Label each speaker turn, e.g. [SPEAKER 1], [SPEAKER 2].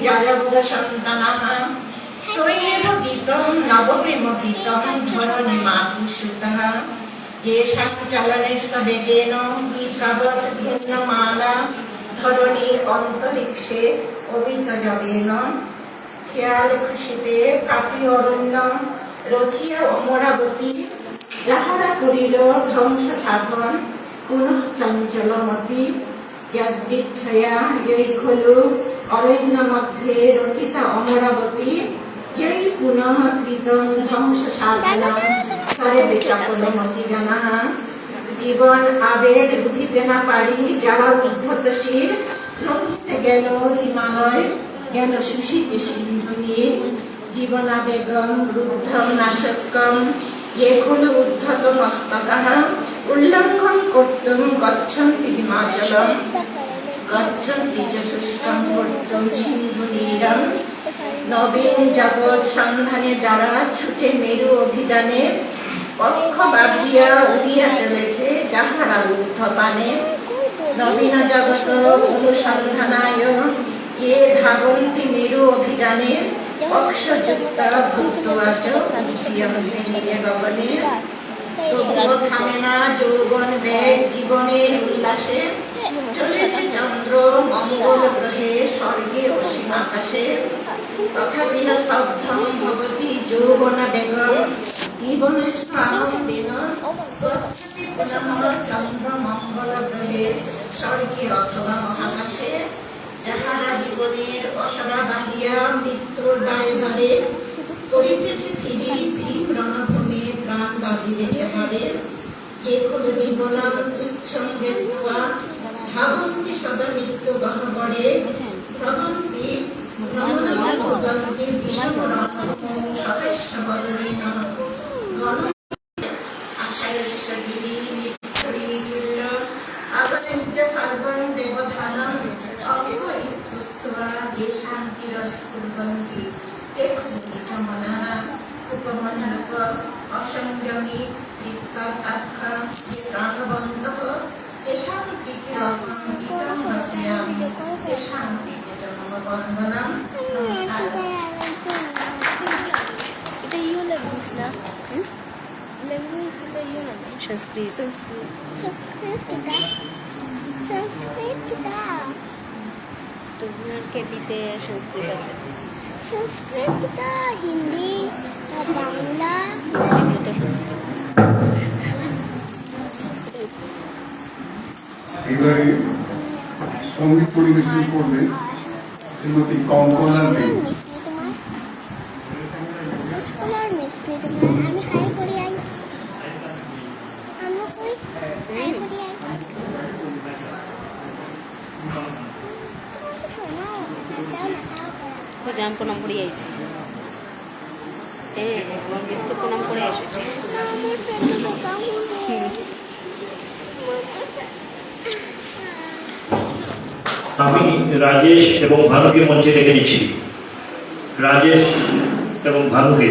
[SPEAKER 1] জয়বুর সন্তানঃ ত্বয়্যেব গীতং নবপ্রেম গীতং ধরণী মাতুসুতঃ येषां चलनेस्य वेगेन गीतावत् भिन्नमाना ধরণী অন্তরিক্ষে অবিতজবেন খেয়াল খুশিতে কাটি অরণ্য রচিয়া অমরাবতী যাহারা করিল ধ্বংস সাধন পুনঃ চঞ্চলমতি যদৃচ্ছয়া এই খলু অরণ্য মধ্যে রচিতা অমরাবতী এই পুনঃ কৃতং ধ্বংস সাধনম সরে বেচাকলমতি জনাঃ জীবন আবেগ বুঝিতে না পারি যারা উদ্ধত শির লঙ্ঘিতে গেল হিমালয় গেল সুশীতে সিন্ধু নীর জীবনাবেগম রুদ্ধম নাশক্যম ये खलु उद्धत मस्तकः उल्लङ्घं कर्तुं गच्छन्ति हिमाचलं गच्छन्ति च शुष्कं कर्तुं सिन्धुनीरं नवीन जगत सन्धाने যারা ছুটে মেরু অভিযানে পক্ষ বাঁধিয়া উড়িয়া চলেছে যাহারা ঊর্ধ্বপানে নবীন জগত অনুসন্ধানায় ये ধাবন্তি মেরু অভিযানে অক্ষযুক্তা ভূতবাচ উদ্যন্তে গগনে তবুও থামে না যৌবন বেগ জীবনের উল্লাসে চলেছে চন্দ্র মঙ্গল গ্রহে স্বর্গে অসীম আকাশে তথাপি ন স্তব্ধং ভবতি যৌবনা বেগম জীবনস্য আনন্দেন গচ্ছতি পুনঃ চন্দ্র মঙ্গল গ্রহে স্বর্গে অথবা মহাকাশে যাহারা জীবনের অসরা বাহিয়া মৃত্যুর দায়ে ধরে করিতেছে ফিরি ভীম রণভূমে প্রাণ বাজিলে হারে এ হলো জীবনম তুচ্ছং জ্ঞাত্বা ভাবন্তি সদা মৃত্যু গহ্বরে ভ্রমন্তি ভ্রমণমুপন্তি বিষমরণম সদস্য বদনেন গণ আশায়স্য গিরি নিত্যরিমিতুল্য আগনেজ্য সর্বং দেবধানম ये शान्तिरस्कुर्वन्ति एकमुदितमनः उपमन्युत असंयमी चित्तात्था ये प्राणवन्तः तेषां कृते गीतं रचयामि तेषां कृते च मम वन्दनं नमस्कारः।
[SPEAKER 2] এটা ইউ ল্যাঙ্গুয়েজ না ল্যাঙ্গুয়েজ এটা ইউ না সংস্কৃত সংস্কৃত তোমার কেবিতে সংস্কৃত আছে
[SPEAKER 3] সংস্কৃত হিন্দি বাংলা
[SPEAKER 2] এগুলো তো সংস্কৃত
[SPEAKER 4] এবারে সঙ্গীত পরিবেশন করবে শ্রীমতী কঙ্কনা দে।
[SPEAKER 3] আমি হাই করি আই আমরা কই হাই করি আই
[SPEAKER 2] জাম প্রণাম করে আইছি হ্যাঁ আমার বিস্কুট প্রণাম করে এসেছি
[SPEAKER 5] আমি রাজেশ এবং ভানুকে মঞ্চে ডেকে দিচ্ছি। রাজেশ এবং ভানুকে